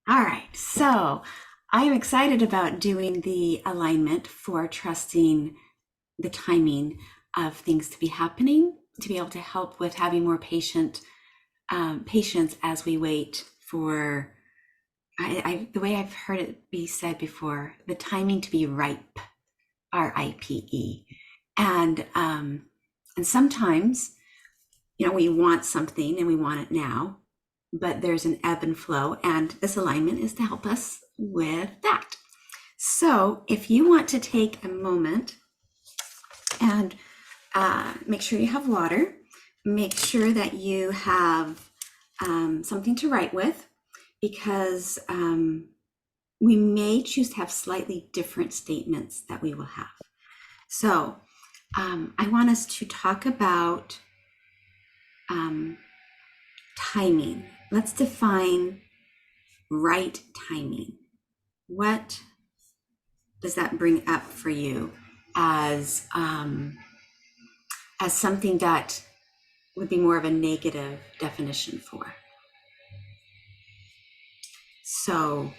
All right, so I am excited about doing the alignment for trusting the timing of things to be happening, to be able to help with having more patience as we wait for, the way I've heard it be said before, the timing to be ripe, RIPE. And sometimes, we want something and we want it now, but there's an ebb and flow, and this alignment is to help us with that. So if you want to take a moment and make sure you have water, make sure that you have something to write with, because we may choose to have slightly different statements that we will have. So I want us to talk about timing. Let's define right timing. What does that bring up for you as something that would be more of a negative definition for? So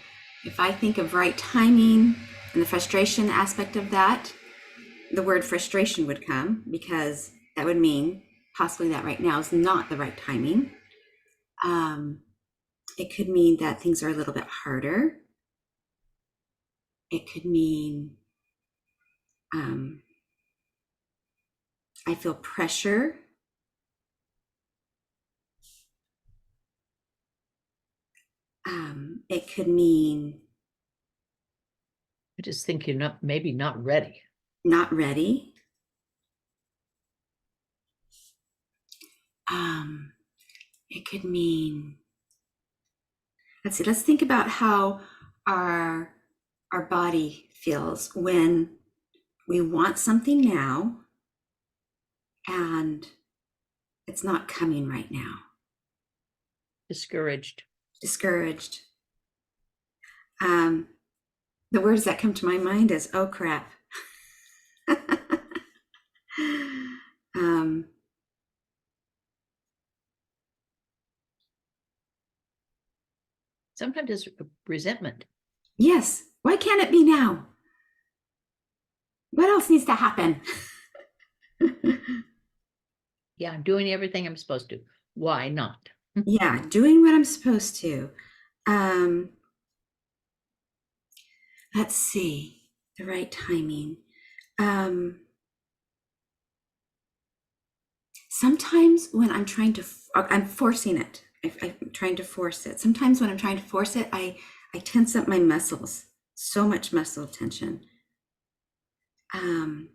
if I think of right timing and the frustration aspect of that, the word frustration would come, because that would mean possibly that right now is not the right timing. It could mean that things are a little bit harder. It could mean I feel pressure. It could mean I just think you're maybe not ready. not ready. It could mean, let's see, let's think about how our body feels when we want something now and it's not coming right now. Discouraged. Discouraged. The words that come to my mind is, oh crap. Sometimes it's resentment. Yes. Why can't it be now? What else needs to happen? Yeah, I'm doing everything I'm supposed to. Why not? Yeah, doing what I'm supposed to. Let's see, the right timing. Sometimes when I'm trying to, I'm forcing it. I'm trying to force it. Sometimes when I'm trying to force it, I tense up my muscles. So much muscle tension. Um,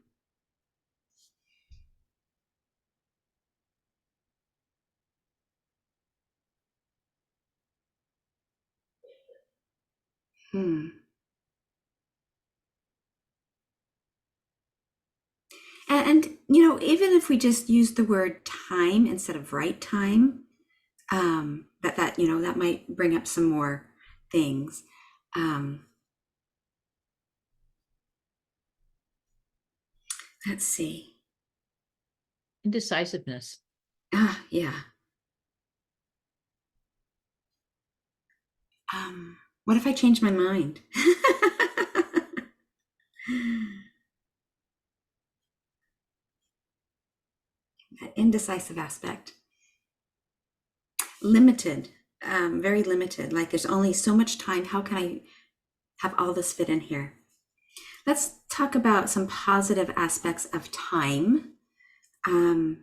hmm. And even if we just use the word time instead of right time, that might bring up some more things. Let's see. Indecisiveness. Yeah. What if I change my mind? That indecisive aspect. Limited, very limited. Like there's only so much time. How can I have all this fit in here? Let's talk about some positive aspects of time. And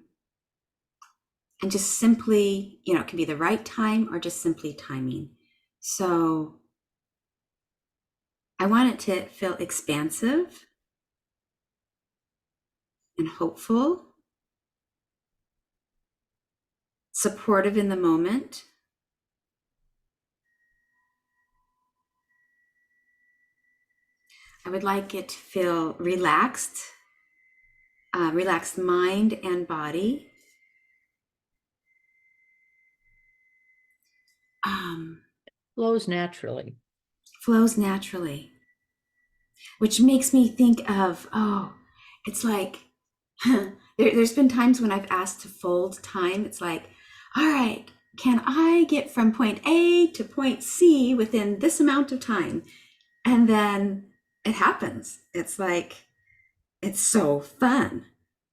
just simply, it can be the right time or just simply timing. So I want it to feel expansive and hopeful, supportive in the moment. I would like it to feel relaxed, relaxed mind and body. Flows naturally. Flows naturally, which makes me think of, it's like, there's been times when I've asked to fold time. It's like, all right, can I get from point A to point C within this amount of time? And then it happens. It's like, it's so fun.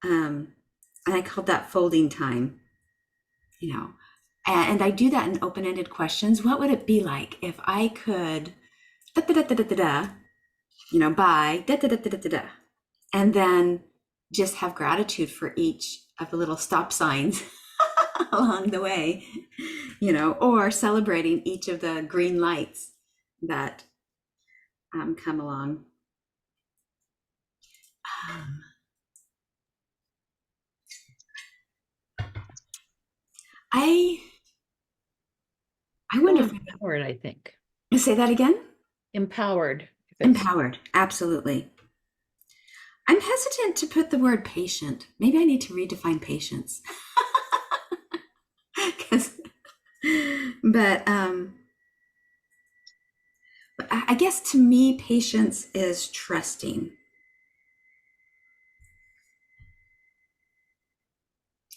And I called that folding time, you know. And I do that in open-ended questions. What would it be like if I could da da da da da da, by da da da da da da, and then just have gratitude for each of the little stop signs along the way, or celebrating each of the green lights that come along. Um, I I Feel wonder if empowered, I think. I say that again. Empowered. If it's Empowered, absolutely. I'm hesitant to put the word patient. Maybe I need to redefine patience. 'Cause- but I guess to me, patience is trusting.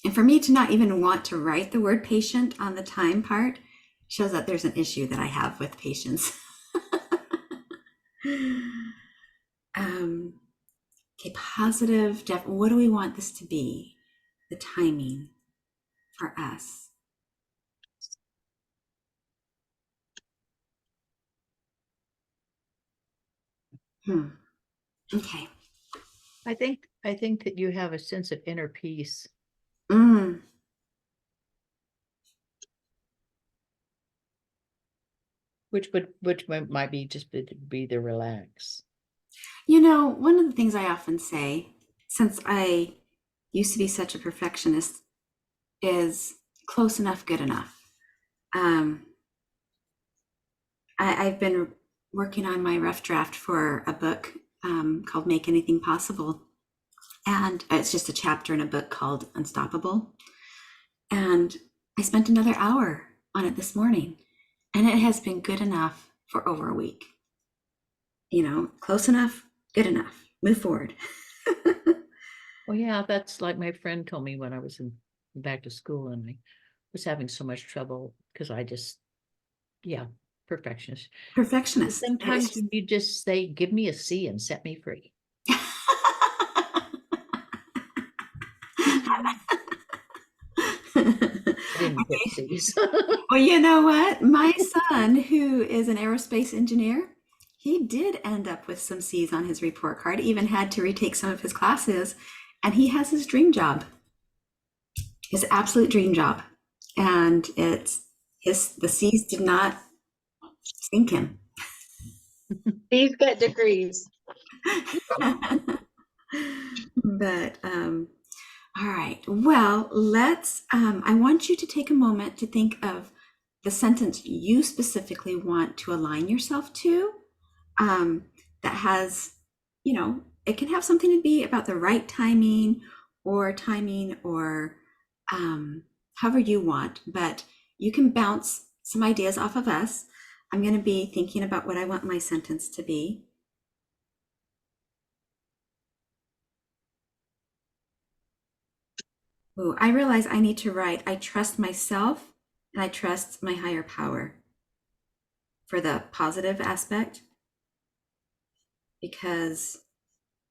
And for me to not even want to write the word patient on the time part shows that there's an issue that I have with patience. Okay, positive. What do we want this to be? The timing for us. Okay. I think that you have a sense of inner peace, Mm. which might be just be the relax. One of the things I often say, since I used to be such a perfectionist, is close enough, good enough. Um, I've been working on my rough draft for a book called Make Anything Possible. And it's just a chapter in a book called Unstoppable. And I spent another hour on it this morning. And it has been good enough for over a week. Close enough, good enough, move forward. Well, yeah, that's like my friend told me when I was back to school and I was having so much trouble because yeah, perfectionist. Perfectionist. Sometimes you just say, give me a C and set me free. I didn't put C's. Well, you know what? My son, who is an aerospace engineer, he did end up with some C's on his report card, even had to retake some of his classes, and he has his dream job, his absolute dream job. And the C's did not sink him. These get degrees. But all right. Well, I want you to take a moment to think of the sentence you specifically want to align yourself to. That has, it can have something to be about the right timing or however you want, but you can bounce some ideas off of us. I'm going to be thinking about what I want my sentence to be. Ooh, I realize I need to write, I trust myself and I trust my higher power for the positive aspect, because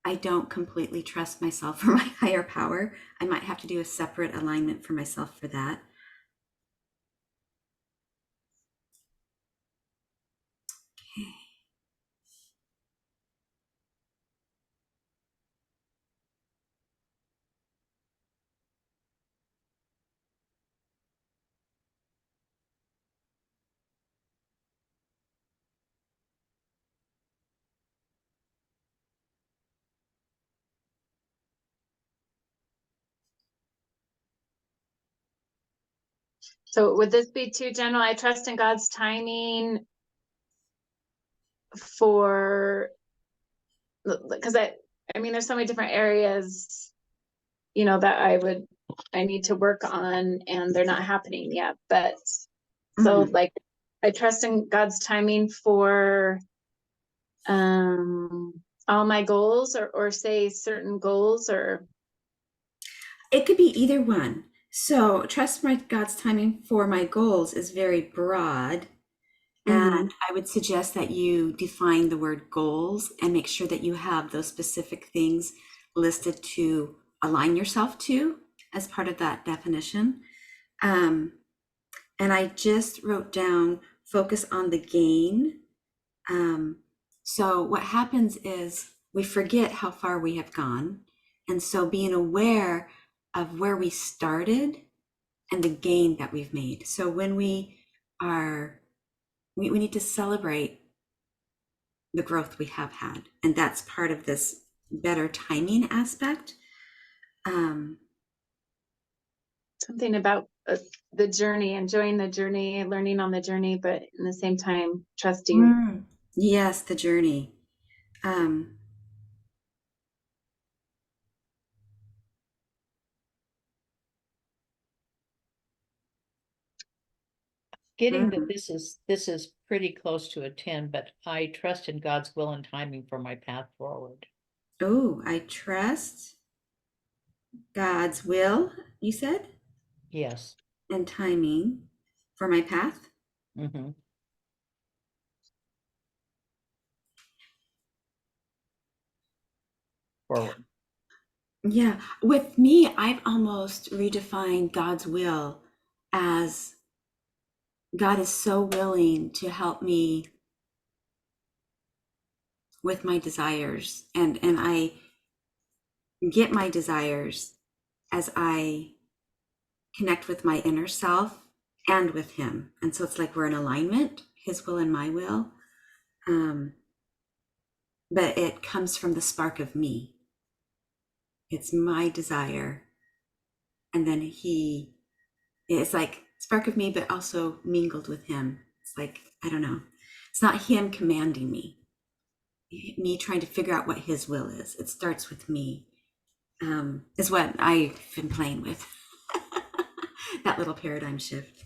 I don't completely trust myself for my higher power. I might have to do a separate alignment for myself for that. Okay. So would this be too general? I trust in God's timing for, because I mean, there's so many different areas, that I need to work on and they're not happening yet. But so like, I trust in God's timing for all my goals or say certain goals or. It could be either one. So trust my God's timing for my goals is very broad. Mhm. And I would suggest that you define the word goals and make sure that you have those specific things listed to align yourself to as part of that definition. And I just wrote down focus on the gain. So what happens is we forget how far we have gone. And so being aware of where we started and the gain that we've made. So when we are, we need to celebrate the growth we have had. And that's part of this better timing aspect. Something about the journey, enjoying the journey, learning on the journey, but in the same time, trusting. Yes, the journey. Um, Getting that mm. this is pretty close to a 10, but I trust in God's will and timing for my path forward. Oh, I trust God's will, you said, Yes. and timing for my path. Mm-hmm. Forward. Yeah, with me, I've almost redefined God's will as God is so willing to help me with my desires, and I get my desires as I connect with my inner self and with him. And so it's like we're in alignment, his will and my will. Um, but it comes from the spark of me. It's my desire. And then it's like spark of me, but also mingled with him. It's like, I don't know. It's not him commanding me trying to figure out what his will is. It starts with me, is what I've been playing with. That little paradigm shift.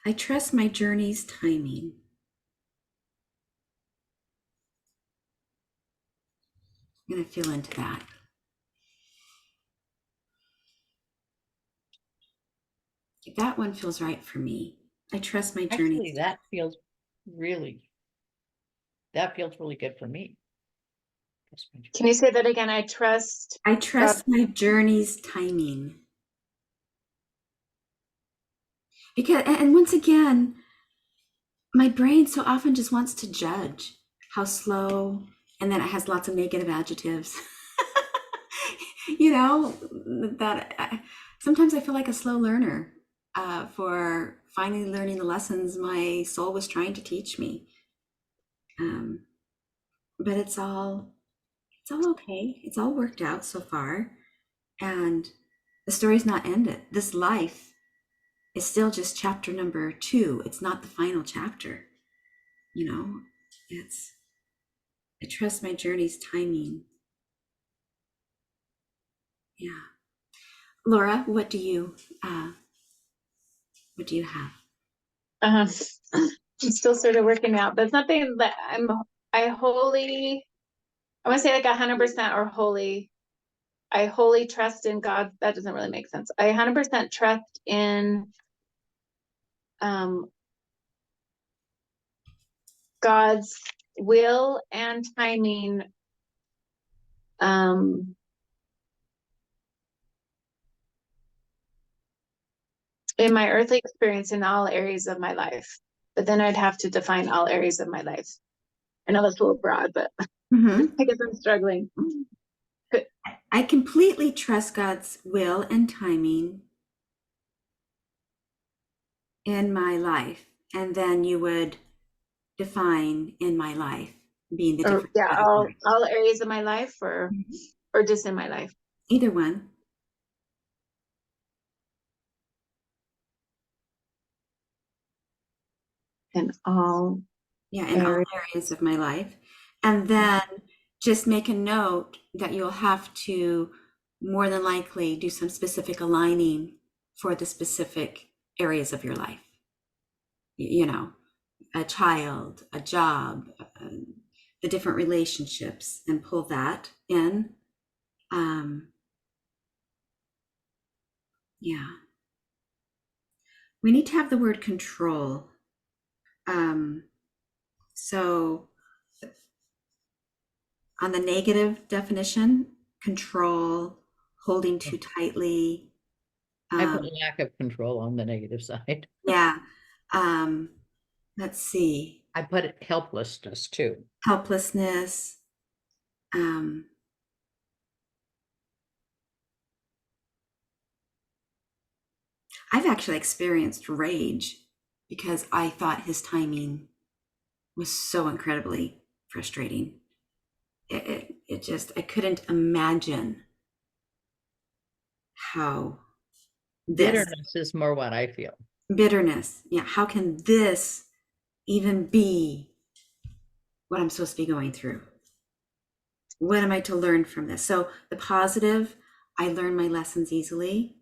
I trust my journey's timing. I'm going to feel into that. That one feels right for me. I trust my journey. Actually, that feels really good for me. Can you say that again? I trust I God. trust my journey's timing. Because, and once again, my brain so often just wants to judge how slow, and then it has lots of negative adjectives. You know, sometimes I feel like a slow learner for finally learning the lessons my soul was trying to teach me. But it's all okay. It's all worked out so far, and the story's not ended. This life is still just chapter number 2. It's not the final chapter. You know, I trust my journey's timing. Yeah. Laura, what do you have? I'm still sort of working out. That's nothing that I wholly, I want to say like 100% or wholly. I wholly trust in God. That doesn't really make sense. I 100% trust in um, God's will and timing um, in my earthly experience in all areas of my life. But then I'd have to define all areas of my life. I know that's a little broad, but Mm-hmm. I guess I'm struggling. Good. I completely trust God's will and timing in my life. And then you would define in my life being the different Yeah, categories. all areas of my life or just in my life. Either one. In all Yeah, in all areas. areas of my life. And then just make a note that you'll have to more than likely do some specific aligning for the specific areas of your life. You know, a child, a job, the different relationships, and pull that in. Yeah. We need to have the word control. So on the negative definition, control, holding too tightly. I put lack of control on the negative side. Yeah. Let's see. I put it helplessness too. Helplessness. I've actually experienced rage because I thought his timing was so incredibly frustrating. It just, I couldn't imagine how this Bitterness is more what I feel. bitterness, yeah, how can this even be what I'm supposed to be going through? What am I to learn from this? So the positive, I learn my lessons easily.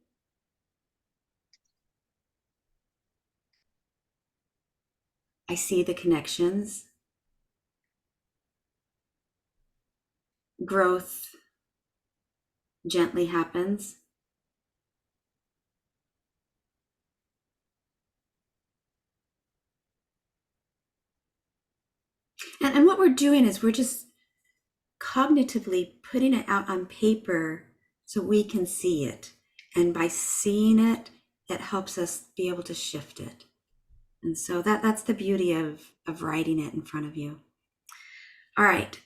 I see the connections. Growth gently happens. And what we're doing is we're just cognitively putting it out on paper so we can see it. And by seeing it, it helps us be able to shift it. And so that's the beauty of writing it in front of you. All right,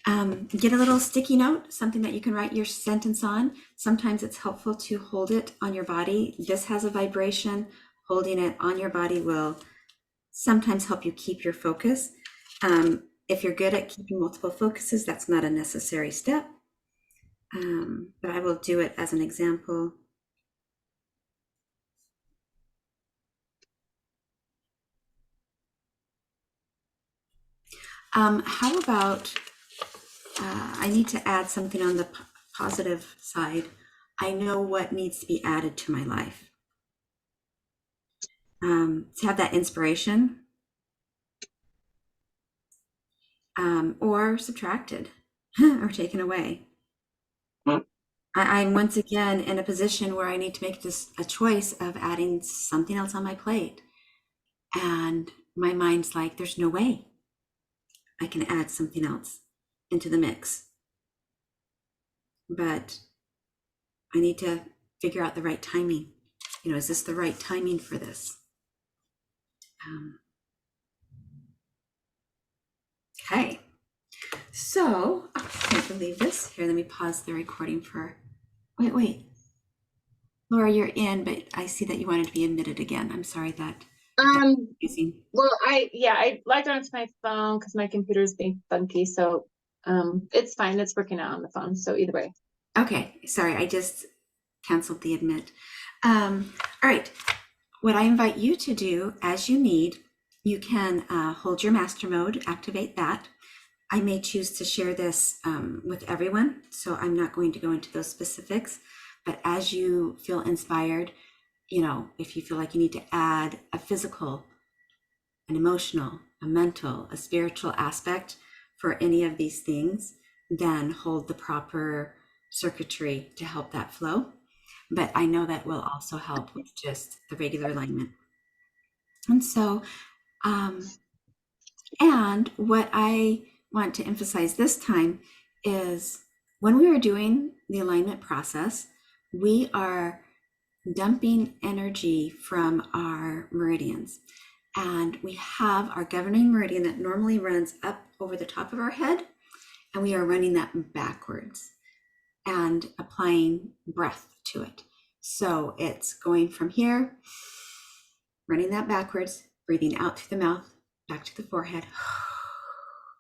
get a little sticky note, something that you can write your sentence on. Sometimes it's helpful to hold it on your body. This has a vibration. Holding it on your body will sometimes help you keep your focus. If you're good at keeping multiple focuses, that's not a necessary step. But I will do it as an example. How about, I need to add something on the positive side. I know what needs to be added to my life. To have that inspiration, or subtracted or taken away. I'm once again in a position where I need to make this a choice of adding something else on my plate. And my mind's like, there's no way I can add something else into the mix. But I need to figure out the right timing. You know, is this the right timing for this? Okay. So I can't believe this. Here, let me pause the recording for, wait. Laura, you're in, but I see that you wanted to be admitted again. I'm sorry that. Well, I logged onto my phone because my computer is being funky, so it's fine. It's working out on the phone, so either way. Okay, sorry, I just canceled the admit. All right, what I invite you to do as you need, you can hold your master mode, activate that. I may choose to share this with everyone, so I'm not going to go into those specifics, but as you feel inspired, you know, if you feel like you need to add a physical, an emotional, a mental, a spiritual aspect for any of these things, then hold the proper circuitry to help that flow. But I know that will also help with just the regular alignment. And so, and what I want to emphasize this time is when we are doing the alignment process, we are dumping energy from our meridians. And we have our governing meridian that normally runs up over the top of our head, and we are running that backwards and applying breath to it. So it's going from here, running that backwards, breathing out through the mouth, back to the forehead,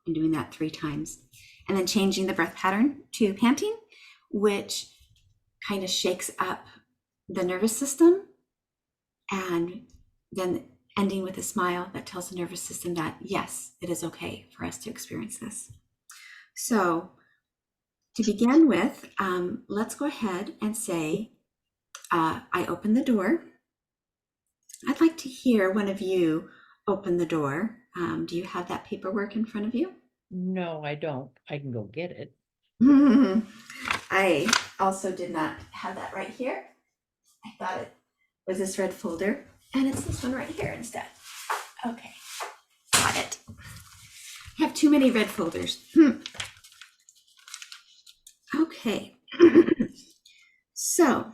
and doing that 3 times. And then changing the breath pattern to panting, which kind of shakes up the nervous system, and then ending with a smile that tells the nervous system that, yes, it is okay for us to experience this. So to begin with, let's go ahead and say, I open the door I'd like to hear one of you open the door. Do you have that paperwork in front of you? No, I don't. I can go get it. I also did not have that right here. I thought it was this red folder, and it's this one right here instead. Okay, got it. I have too many red folders. Okay, so.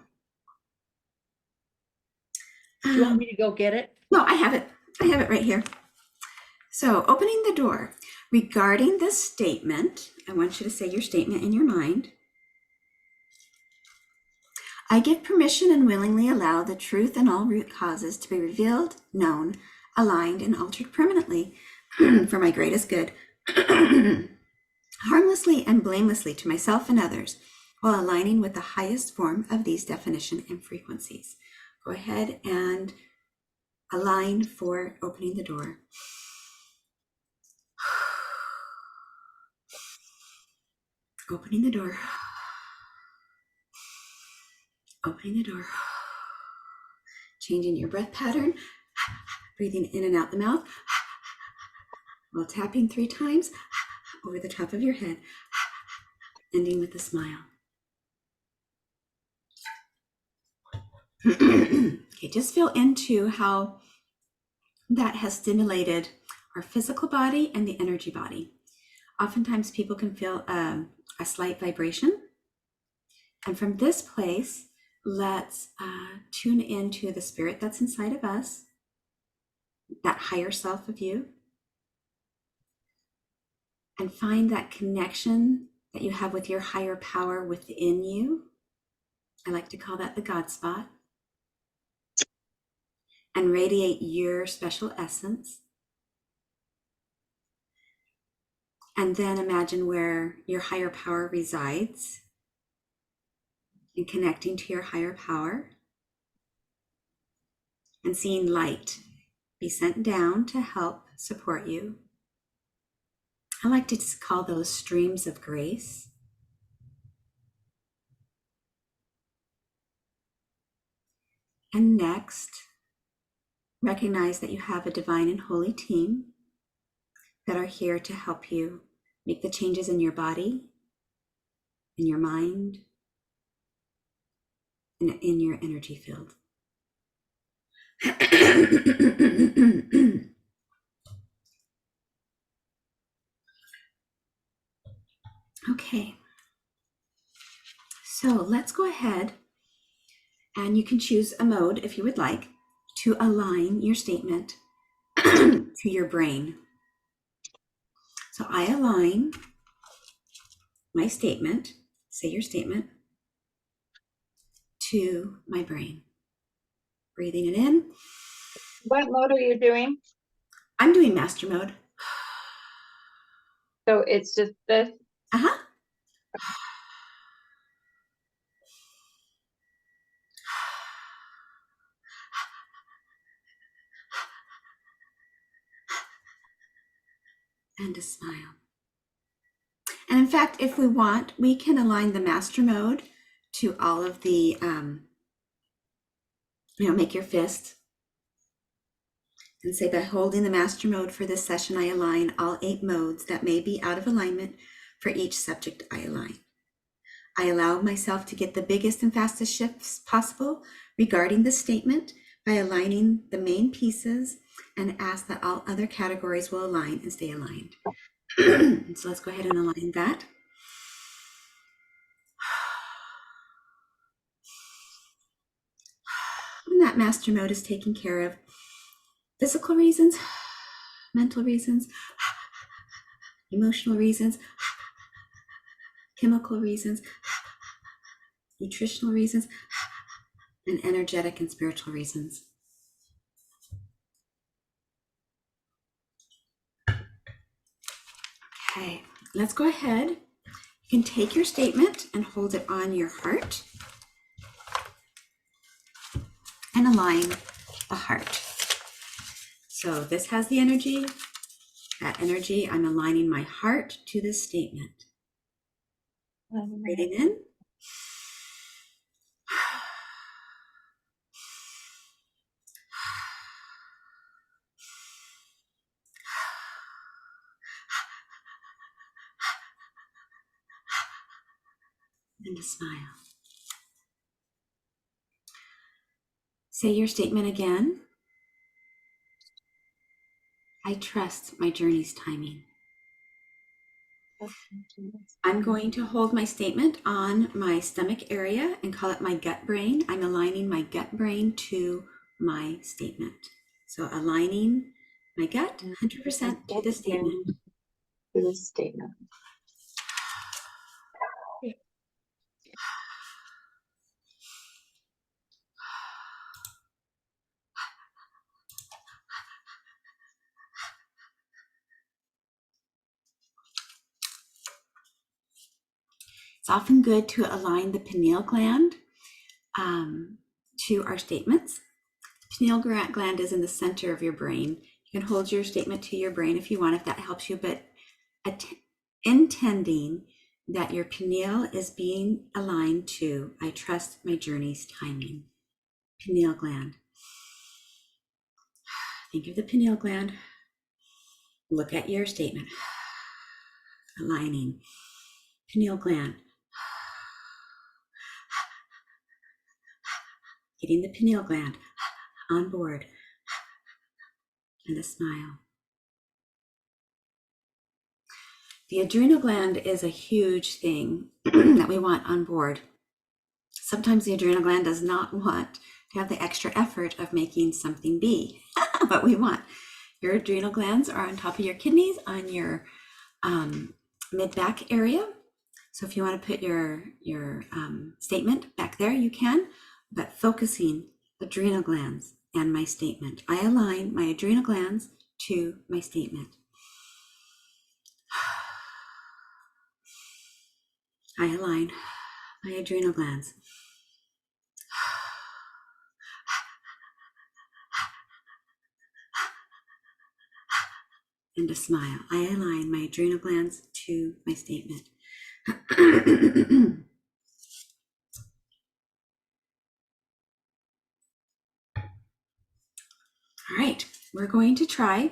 Do you want me to go get it? No, I have it. I have it right here. So, opening the door. Regarding this statement, I want you to say your statement in your mind. I give permission and willingly allow the truth and all root causes to be revealed, known, aligned, and altered permanently for my greatest good, harmlessly and blamelessly to myself and others, while aligning with the highest form of these definition and frequencies. Go ahead and align for opening the door. Opening the door. Opening the door. Changing your breath pattern. Breathing in and out the mouth. While tapping 3 times over the top of your head. Ending with a smile. Okay, just feel into how that has stimulated our physical body and the energy body. Oftentimes people can feel a slight vibration. And from this place, let's tune into the spirit that's inside of us, that higher self of you, and find that connection that you have with your higher power within you. I like to call that the God spot. And radiate your special essence. And then imagine where your higher power resides and connecting to your higher power and seeing light be sent down to help support you. I like to just call those streams of grace. And next, recognize that you have a divine and holy team that are here to help you make the changes in your body, in your mind, and in your energy field. Okay, so let's go ahead and you can choose a mode if you would like to align your statement to your brain. So I align my statement, say your statement, to my brain. Breathing it in. What mode are you doing? I'm doing master mode. So it's just this. Uh-huh. And a smile. And in fact, if we want, we can align the master mode to all of the, make your fist and say, by holding the master mode for this session, I align all 8 modes that may be out of alignment for each subject I align. I allow myself to get the biggest and fastest shifts possible regarding this statement by aligning the main pieces and ask that all other categories will align and stay aligned. So let's go ahead and align that. And that master mode is taking care of physical reasons, mental reasons, emotional reasons, chemical reasons, nutritional reasons, and energetic and spiritual reasons. Okay, let's go ahead. You can take your statement and hold it on your heart and align the heart. So this has the energy, that energy, I'm aligning my heart to this statement. Breathing in. and a smile. Say your statement again. I trust my journey's timing. I'm going to hold my statement on my stomach area and call it my gut brain. I'm aligning my gut brain to my statement. So aligning my gut 100% to the statement. To the statement. It's often good to align the pineal gland to our statements. The pineal gland is in the center of your brain. You can hold your statement to your brain if you want, if that helps you, but intending that your pineal is being aligned to, I trust my journey's timing. Pineal gland. Think of the pineal gland. Look at your statement. Aligning. Pineal gland. Getting the pineal gland on board. And a smile. The adrenal gland is a huge thing that we want on board. Sometimes the adrenal gland does not want to have the extra effort of making something be, but we want. Your adrenal glands are on top of your kidneys, on your mid-back area. So if you want to put your statement back there, you can, but focusing adrenal glands and my statement. I align my adrenal glands to my statement. I align my adrenal glands. And a smile. I align my adrenal glands to my statement. All right, we're going to try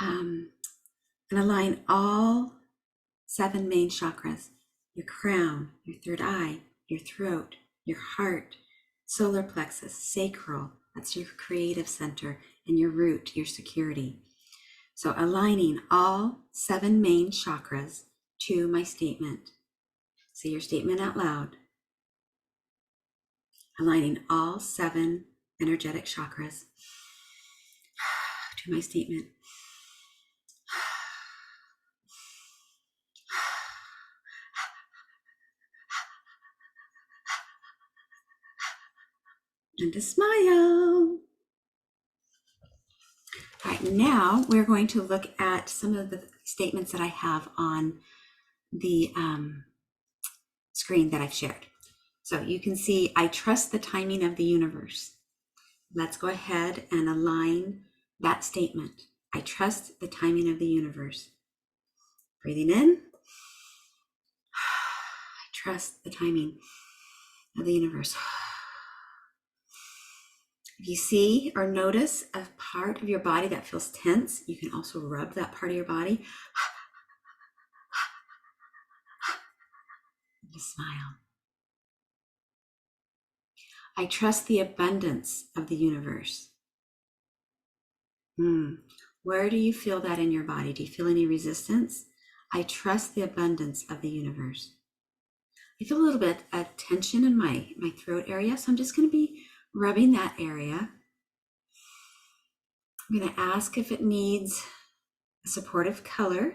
and align all 7 main chakras: your crown, your third eye, your throat, your heart, solar plexus, sacral, that's your creative center, and your root, your security. So aligning all 7 main chakras to my statement. Say your statement out loud. Aligning all 7 energetic chakras to my statement. And a smile. All right, now we're going to look at some of the statements that I have on the screen that I've shared. So you can see, I trust the timing of the universe. Let's go ahead and align that statement. I trust the timing of the universe. Breathing in. I trust the timing of the universe. If you see or notice a part of your body that feels tense, you can also rub that part of your body. And smile. I trust the abundance of the universe. Where do you feel that in your body? Do you feel any resistance? I trust the abundance of the universe. I feel a little bit of tension in my throat area, so I'm just going to be rubbing that area. I'm going to ask if it needs a supportive color.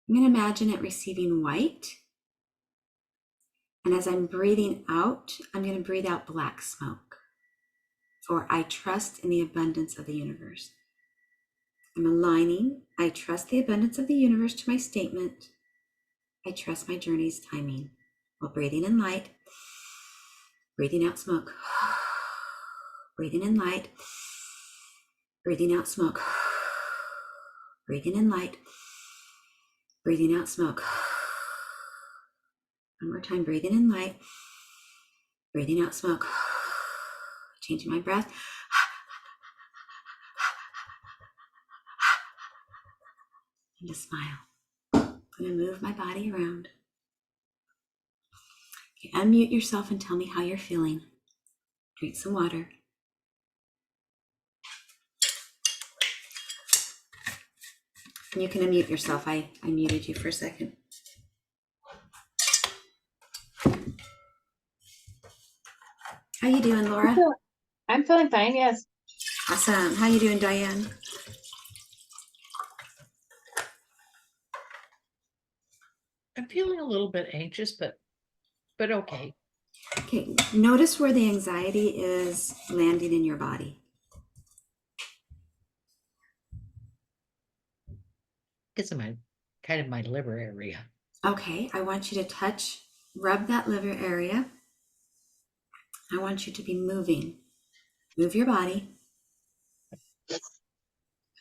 I'm going to imagine it receiving white. And as I'm breathing out, I'm going to breathe out black smoke. For I trust in the abundance of the universe. I'm aligning, I trust the abundance of the universe to my statement. I trust my journey's timing. While breathing in light, breathing out smoke. Breathing in light, breathing out smoke. Breathing in light, breathing out smoke. One more time, breathing in light, breathing out smoke. Changing my breath. And a smile. I'm going to move my body around. Okay, unmute yourself and tell me how you're feeling. Drink some water. You can unmute yourself. I muted you for a second. How you doing, Laura? I'm feeling fine, yes. Awesome. How you doing, Diane? I'm feeling a little bit anxious, but okay. Okay, notice where the anxiety is landing in your body. It's in my kind of my liver area. Okay, I want you to rub that liver area. I want you to be moving. Move your body.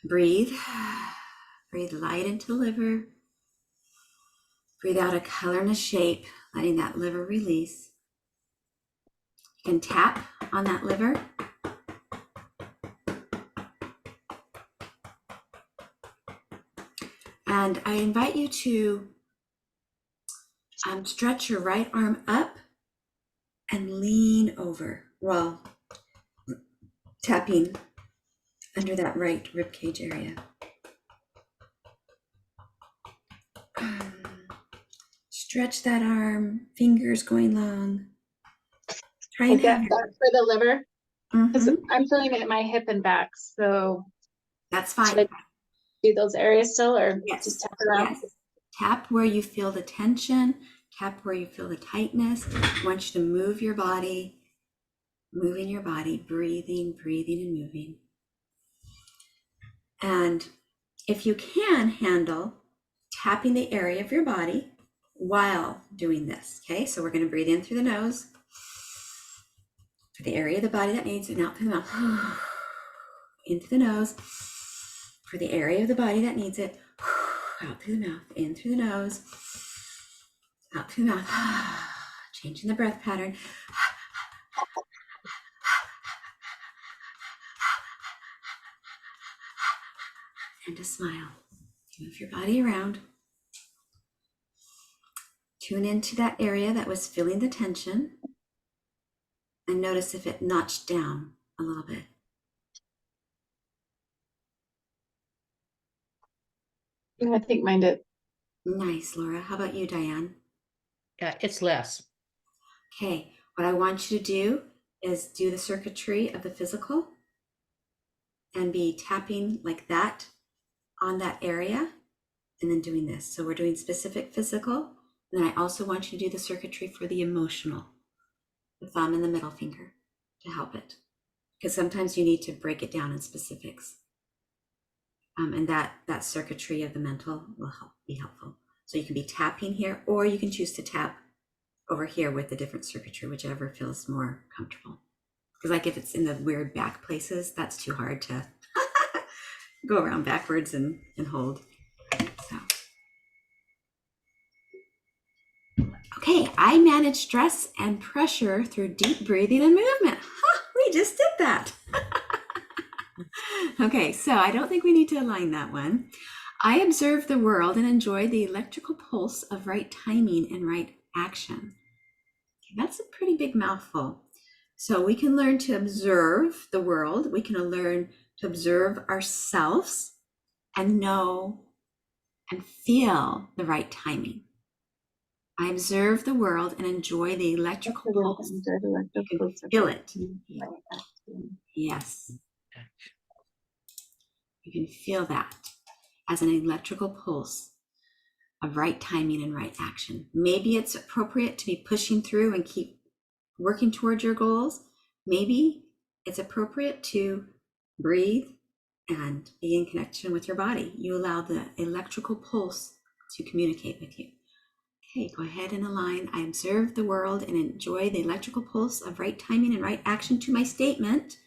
Breathe. Breathe light into the liver. Breathe out a color and a shape, letting that liver release. You can tap on that liver. And I invite you to stretch your right arm up and lean over while tapping under that right rib cage area. Stretch that arm, fingers going long. Try and have That for the liver, because Mhm. I'm feeling it in my hip and back. So That's should I fine. do those areas still, or Yes. just tap around? Yes. Tap where you feel the tension. Tap where you feel the tightness. I want you to move your body, moving your body, breathing, breathing, and moving. And if you can handle tapping the area of your body while doing this, okay? So we're going to breathe in through the nose for the area of the body that needs it, and out through the mouth. In through the nose for the area of the body that needs it. Out through the mouth, in through the nose, out through the mouth. Changing the breath pattern. And a smile. Move your body around. Tune into that area that was feeling the tension. And notice if it notched down a little bit. I think mine did. Nice, Laura. How about you, Diane? Yeah, it's less. Okay, what I want you to do is do the circuitry of the physical and be tapping like that on that area and then doing this. So we're doing specific physical. And then I also want you to do the circuitry for the emotional, the thumb and the middle finger to help it. Because sometimes you need to break it down in specifics. And that circuitry of the mental will be helpful. So you can be tapping here, or you can choose to tap over here with the different circuitry, whichever feels more comfortable. Because like if it's in the weird back places, that's too hard to go around backwards and hold. So. Okay, I manage stress and pressure through deep breathing and movement. We just did that. Okay, so I don't think we need to align that one. I observe the world and enjoy the electrical pulse of right timing and right action. Okay, that's a pretty big mouthful. So we can learn to observe the world. We can learn to observe ourselves and know and feel the right timing. I observe the world and enjoy the electrical pulse. You can feel it. Yes. You can feel that as an electrical pulse of right timing and right action. Maybe it's appropriate to be pushing through and keep working towards your goals. Maybe it's appropriate to breathe and be in connection with your body. You allow the electrical pulse to communicate with you. Okay, go ahead and align. I observe the world and enjoy the electrical pulse of right timing and right action to my statement.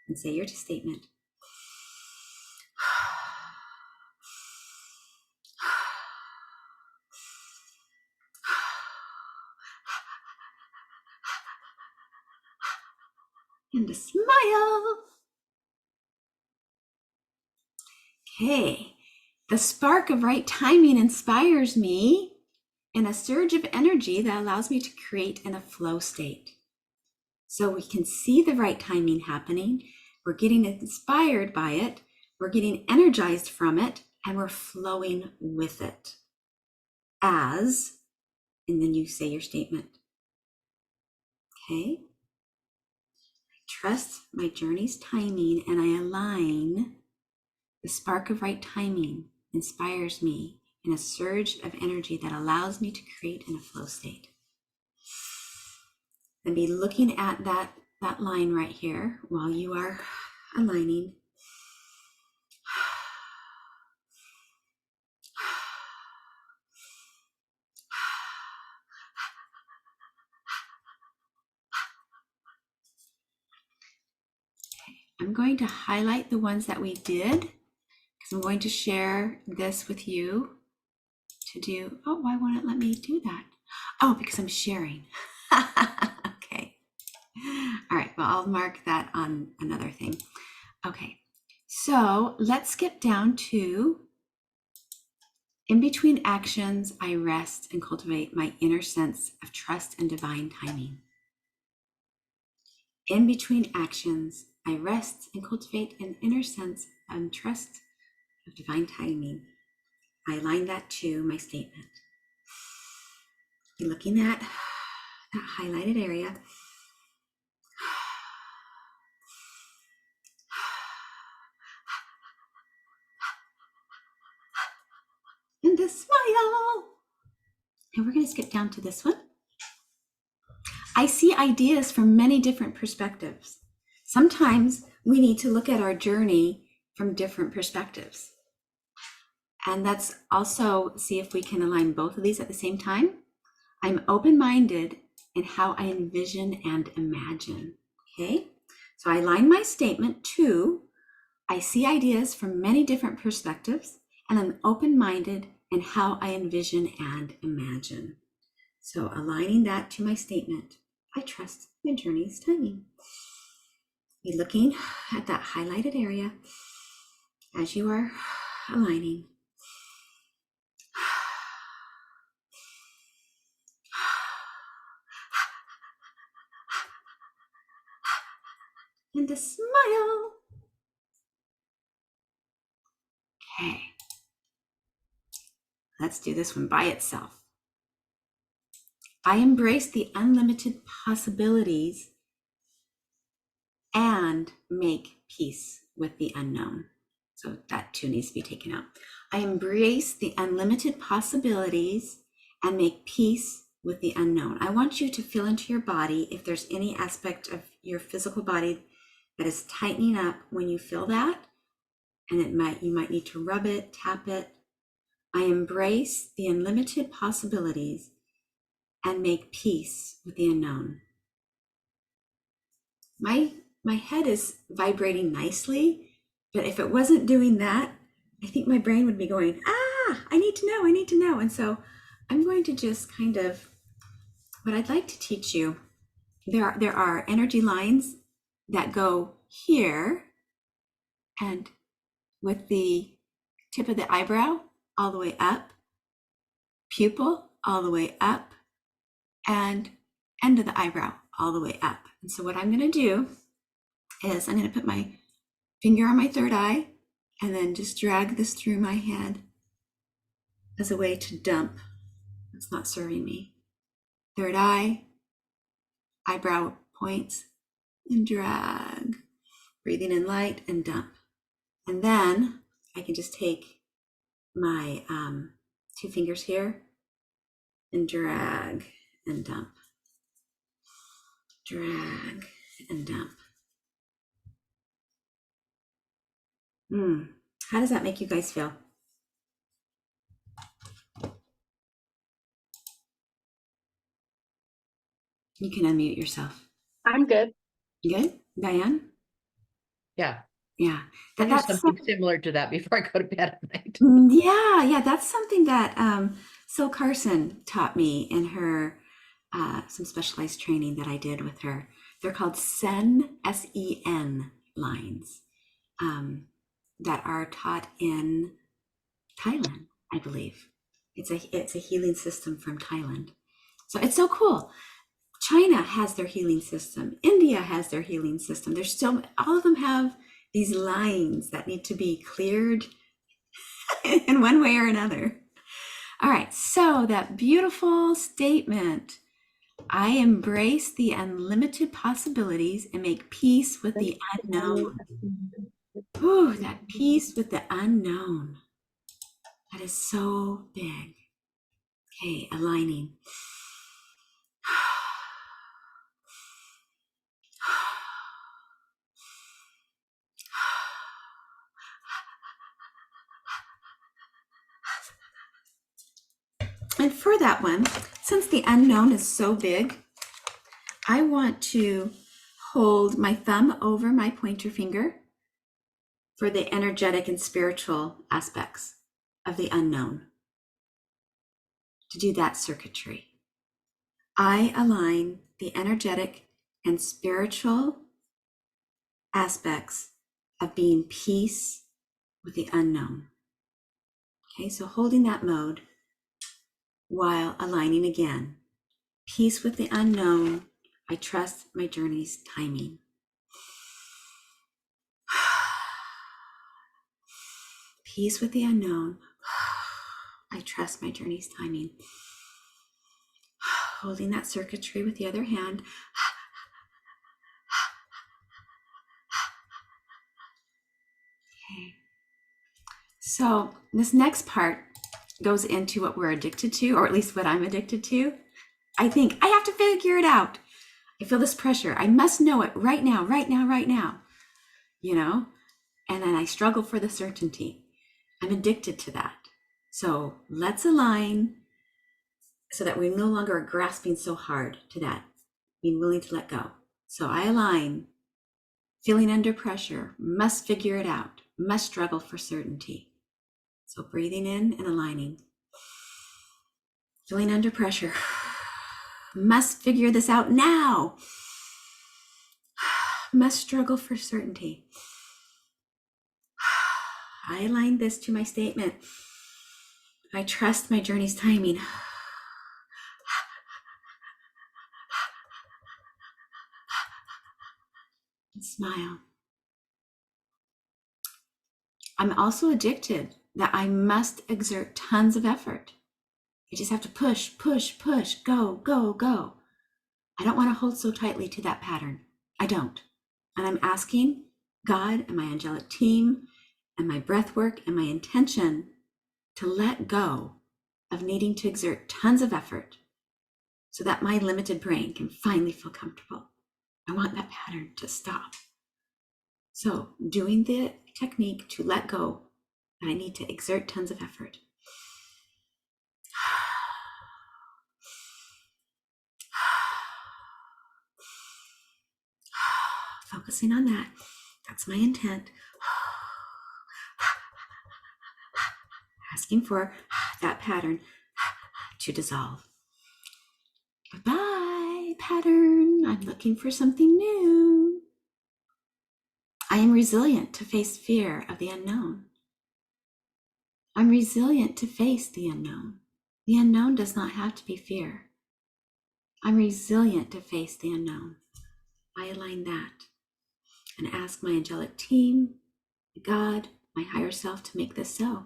And say your statement. And a smile. Okay, the spark of right timing inspires me in a surge of energy that allows me to create in a flow state. So we can see the right timing happening. We're getting inspired by it. We're getting energized from it, and we're flowing with it. As, and then you say your statement. Okay. I trust my journey's timing, and I align. The spark of right timing inspires me in a surge of energy that allows me to create in a flow state. And be looking at that line right here while you are aligning. I'm going to highlight the ones that we did because I'm going to share this with you to do. Oh, why won't it let me do that? Oh, because I'm sharing. Okay. All right. Well, I'll mark that on another thing. Okay. So let's skip down to in between actions, I rest and cultivate my inner sense of trust and divine timing. In between actions, I rest and cultivate an inner sense of trust of divine timing. I align that to my statement. You're looking at that highlighted area. And a smile. And we're going to skip down to this one. I see ideas from many different perspectives. Sometimes we need to look at our journey from different perspectives. And that's also see if we can align both of these at the same time. I'm open-minded in how I envision and imagine. Okay, so I align my statement to I see ideas from many different perspectives, and I'm open-minded in how I envision and imagine. So aligning that to my statement, I trust my journey's timing. Be looking at that highlighted area as you are aligning. And a smile. Okay. Let's do this one by itself. I embrace the unlimited possibilities and make peace with the unknown. So that too needs to be taken out. I embrace the unlimited possibilities and make peace with the unknown. I want you to feel into your body if there's any aspect of your physical body that is tightening up when you feel that, and you might need to rub it, tap it. I embrace the unlimited possibilities and make peace with the unknown. My head is vibrating nicely, but if it wasn't doing that, I think my brain would be going, I need to know. And so I'm going to just kind of, what I'd like to teach you, there are energy lines that go here and with the tip of the eyebrow all the way up, pupil all the way up, and end of the eyebrow all the way up. And so what I'm going to do is I'm going to put my finger on my third eye and then just drag this through my head as a way to dump what's not serving me. Third eye, eyebrow points, and drag. Breathing in light and dump. And then I can just take my 2 fingers here and drag and dump. Drag and dump. How does that make you guys feel? You can unmute yourself. I'm good. Good? Diane? Yeah. Yeah. I do something similar to that before I go to bed at night. Yeah. That's something that Sil Carson taught me in her some specialized training that I did with her. They're called Sen, S-E-N lines that are taught in Thailand, I believe. It's a healing system from Thailand. So it's so cool. China has their healing system. India has their healing system. There's still, all of them have these lines that need to be cleared in one way or another. All right, so that beautiful statement, I embrace the unlimited possibilities and make peace with the unknown. Ooh, that peace with the unknown. That is so big. Okay, aligning. And for that one, since the unknown is so big, I want to hold my thumb over my pointer finger for the energetic and spiritual aspects of the unknown, to do that circuitry. I align the energetic and spiritual aspects of being peace with the unknown. Okay, so holding that mode while aligning again. Peace with the unknown. I trust my journey's timing. Peace with the unknown. I trust my journey's timing. Holding that circuitry with the other hand. Okay. So this next part goes into what we're addicted to, or at least what I'm addicted to. I think I have to figure it out. I feel this pressure. I must know it right now, right now, right now. You know? And then I struggle for the certainty. I'm addicted to that. So let's align so that we no longer are grasping so hard to that, being willing to let go. So I align, feeling under pressure, must figure it out, must struggle for certainty. So breathing in and aligning. Feeling under pressure, must figure this out now. Must struggle for certainty. I align this to my statement. I trust my journey's timing. And smile. I'm also addicted that I must exert tons of effort. I just have to push, push, push, go, go, go. I don't want to hold so tightly to that pattern. I don't. And I'm asking God and my angelic team and my breath work and my intention to let go of needing to exert tons of effort so that my limited brain can finally feel comfortable. I want that pattern to stop. So doing the technique to let go, that I need to exert tons of effort. Focusing on that. That's my intent. Asking for that pattern to dissolve. Goodbye, pattern. I'm looking for something new. I am resilient to face fear of the unknown. I'm resilient to face the unknown. The unknown does not have to be fear. I'm resilient to face the unknown. I align that and ask my angelic team, God, my higher self to make this so.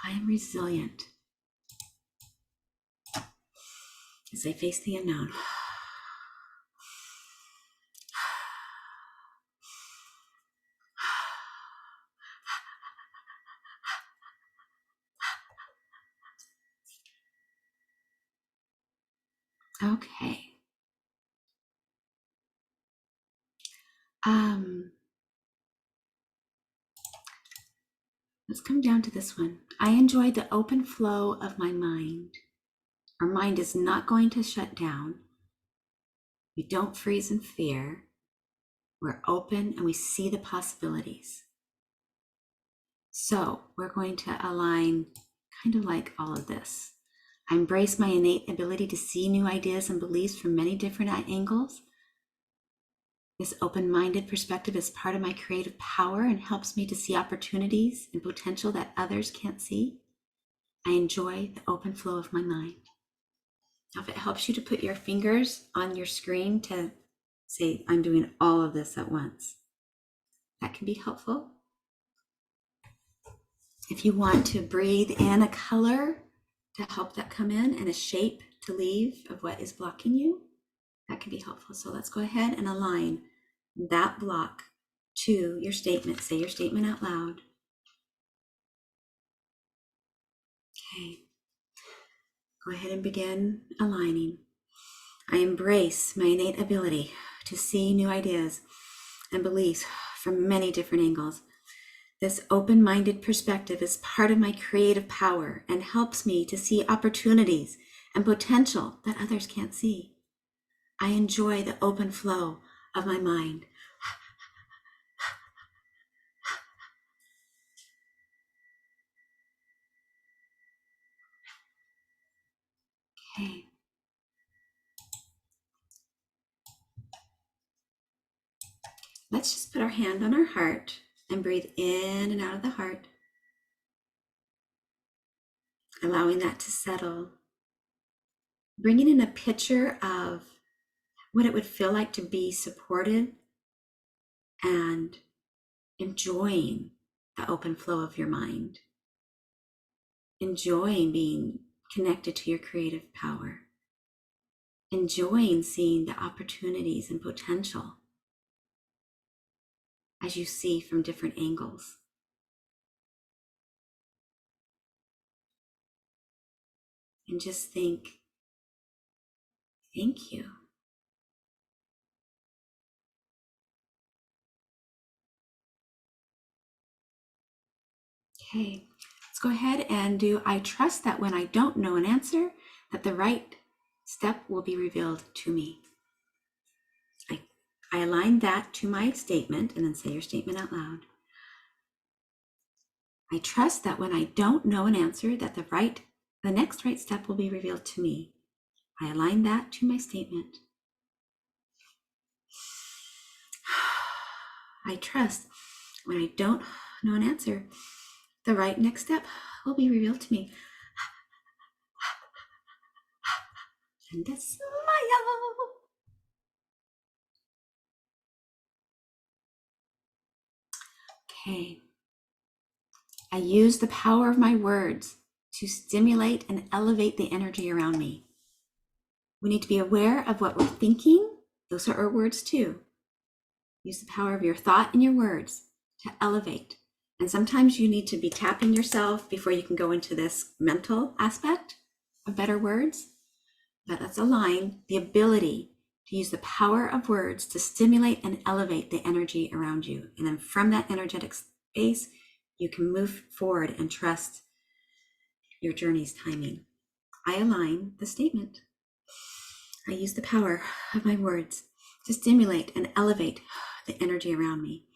I am resilient as I face the unknown. Okay. Let's come down to this one. I enjoy the open flow of my mind. Our mind is not going to shut down. We don't freeze in fear. We're open and we see the possibilities. So we're going to align kind of like all of this. I embrace my innate ability to see new ideas and beliefs from many different angles. This open-minded perspective is part of my creative power and helps me to see opportunities and potential that others can't see. I enjoy the open flow of my mind. Now, if it helps you to put your fingers on your screen to say, I'm doing all of this at once, that can be helpful. If you want to breathe in a color to help that come in and a shape to leave of what is blocking you, that can be helpful. So let's go ahead and align that block to your statement. Say your statement out loud. Okay. Go ahead and begin aligning. I embrace my innate ability to see new ideas and beliefs from many different angles. This open-minded perspective is part of my creative power and helps me to see opportunities and potential that others can't see. I enjoy the open flow of my mind. Okay. Let's just put our hand on our heart and breathe in and out of the heart, allowing that to settle. Bringing in a picture of what it would feel like to be supported and enjoying the open flow of your mind, enjoying being connected to your creative power, enjoying seeing the opportunities and potential as you see from different angles. And just think, thank you. Okay, let's go ahead and do, I trust that when I don't know an answer, that the right step will be revealed to me. I align that to my statement and then say your statement out loud. I trust that when I don't know an answer, that the next right step will be revealed to me. I align that to my statement. I trust when I don't know an answer, the right next step will be revealed to me. And a smile. Okay. I use the power of my words to stimulate and elevate the energy around me. We need to be aware of what we're thinking. Those are our words too. Use the power of your thought and your words to elevate. And sometimes you need to be tapping yourself before you can go into this mental aspect of better words. But let's align the ability to use the power of words to stimulate and elevate the energy around you. And then from that energetic space, you can move forward and trust your journey's timing. I align the statement. I use the power of my words to stimulate and elevate the energy around me.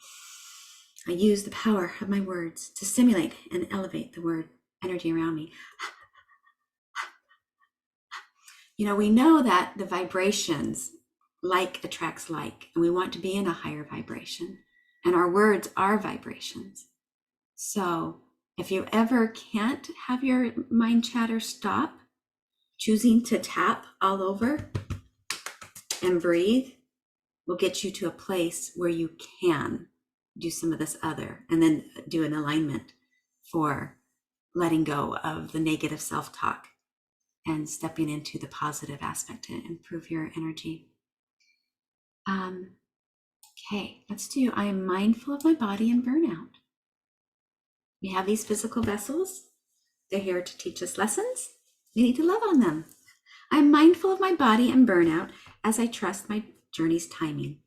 I use the power of my words to stimulate and elevate the energy around me. You know, we know that the vibrations, like attracts like, and we want to be in a higher vibration, and our words are vibrations. So if you ever can't have your mind chatter stop, choosing to tap all over and breathe will get you to a place where you can do some of this other, and then do an alignment for letting go of the negative self-talk and stepping into the positive aspect to improve your energy. Okay, let's do, I am mindful of my body and burnout. We have these physical vessels. They're here to teach us lessons. We need to love on them. I'm mindful of my body and burnout as I trust my journey's timing.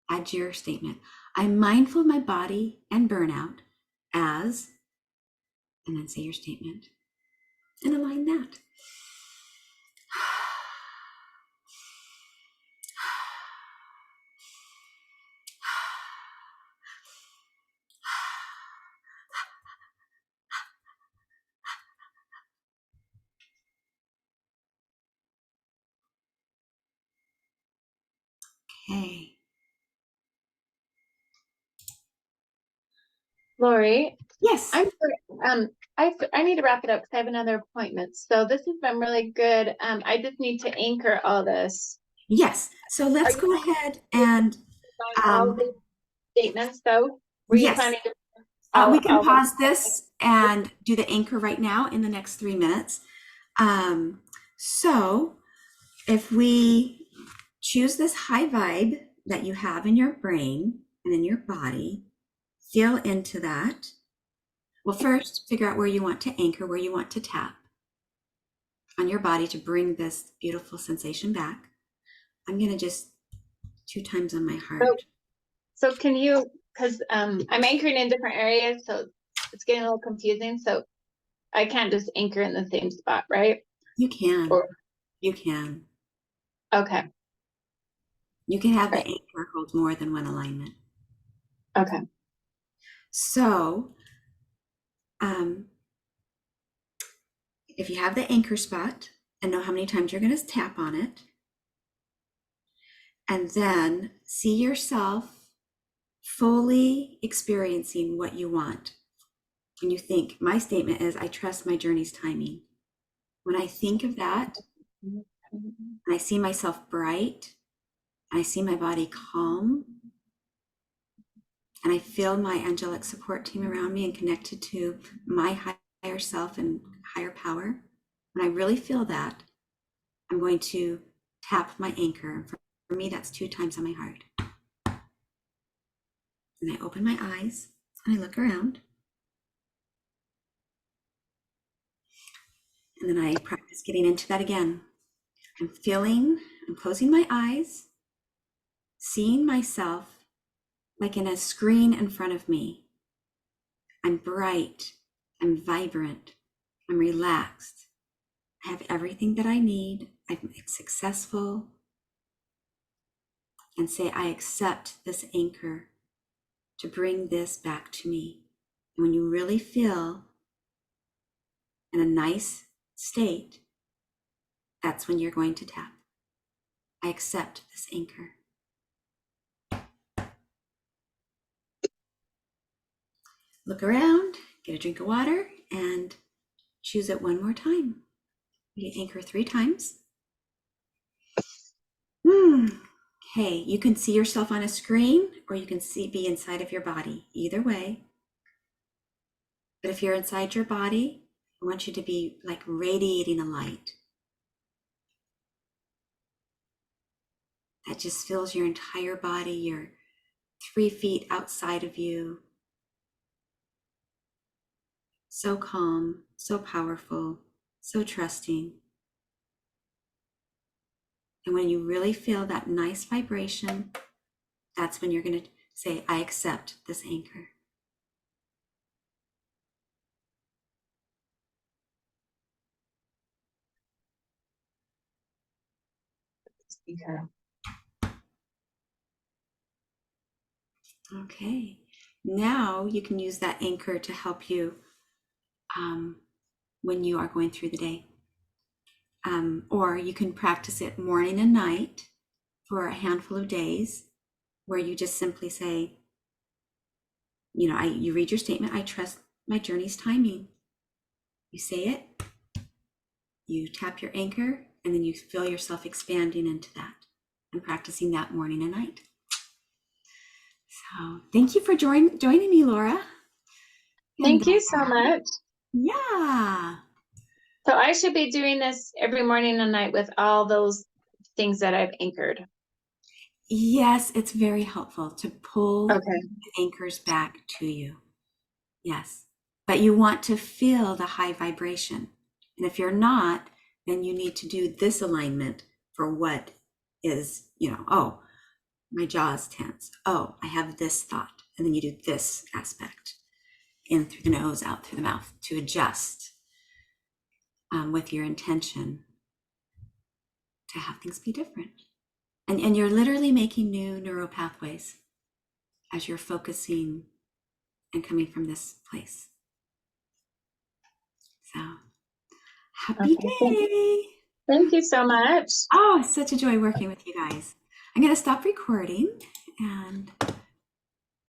Add your statement. I'm mindful of my body and burnout as, and then say your statement and align that. Okay. Lori, Yes. I need to wrap it up because I have another appointment. So this has been really good. I just need to anchor all this. Yes. So let's Are you go ahead and on all the statements though? Were you yes. planning to We can all pause this and do the anchor right now in the next 3 minutes. So if we choose this high vibe that you have in your brain and in your body, feel into that. Well, first, figure out where you want to anchor, where you want to tap on your body to bring this beautiful sensation back. I'm going to just 2 times on my heart. So can you, because I'm anchoring in different areas, so it's getting a little confusing. So I can't just anchor in the same spot, right? You can. Or, You can. okay. You can have the Right. anchor hold more than one alignment. Okay. So if you have the anchor spot and know how many times you're going to tap on it, and then see yourself fully experiencing what you want. When you think, my statement is, I trust my journey's timing. When I think of that, and I see myself bright, and I see my body calm, and I feel my angelic support team around me and connected to my higher self and higher power, when I really feel that, I'm going to tap my anchor. For me, that's 2 times on my heart. And I open my eyes and I look around. And then I practice getting into that again. I'm closing my eyes, seeing myself like in a screen in front of me. I'm bright, I'm vibrant, I'm relaxed. I have everything that I need. I'm successful. And say, I accept this anchor to bring this back to me. And when you really feel in a nice state, that's when you're going to tap. I accept this anchor. Look around, get a drink of water, and choose it one more time. You anchor 3 times. Okay, you can see yourself on a screen or you can be inside of your body, either way. But if you're inside your body, I want you to be like radiating a light that just fills your entire body. You're 3 feet outside of you. So calm, so powerful, so trusting. And when you really feel that nice vibration, that's when you're going to say, I accept this anchor. Okay. Now you can use that anchor to help you when you are going through the day. Or you can practice it morning and night for a handful of days where you just simply say, you read your statement, I trust my journey's timing. You say it, you tap your anchor, and then you feel yourself expanding into that and practicing that morning and night. So thank you for joining me, Laura. Thank you so much. Yeah. So I should be doing this every morning and night with all those things that I've anchored. Yes, it's very helpful to pull Okay. the anchors back to you. Yes. But you want to feel the high vibration. And if you're not, then you need to do this alignment for what is, oh, my jaw is tense. Oh, I have this thought. And then you do this aspect in through the nose, out through the mouth to adjust with your intention to have things be different. And you're literally making new neural pathways as you're focusing and coming from this place. So happy day. Thank you so much. Oh, it's such a joy working with you guys. I'm going to stop recording and